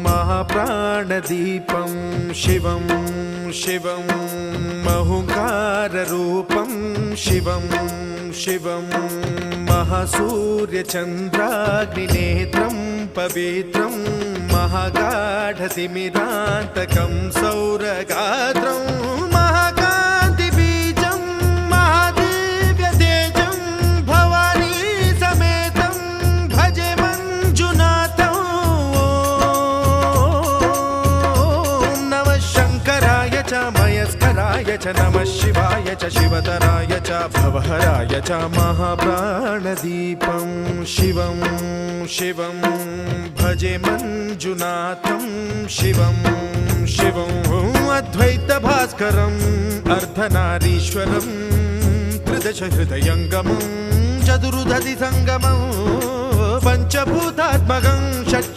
महाप्राणदीपं शिवं शिवं महुङ्काररूपं शिवं शिवं महासूर्यचन्द्राग्निनेत्रं पवित्रं महागाढतिमिरान्तकं सौरगात्रं महाकान्तिबीजं महादिव्यतेजं भवानी समेतं भजे मञ्जुनाथं। ॐ नमः शङ्कराय च मयस्कराय च नमः शिवाय च शिवतराय च भवहराय च महाप्राणदीपं शिवं शिवं भजे मञ्जुनाथं शिवं शिवं अद्वैतभास्करम् अर्धनारीश्वरं त्रिदशहृदयङ्गमं चतुर्दधिसङ्गमं पञ्चभूतात्मकं षट्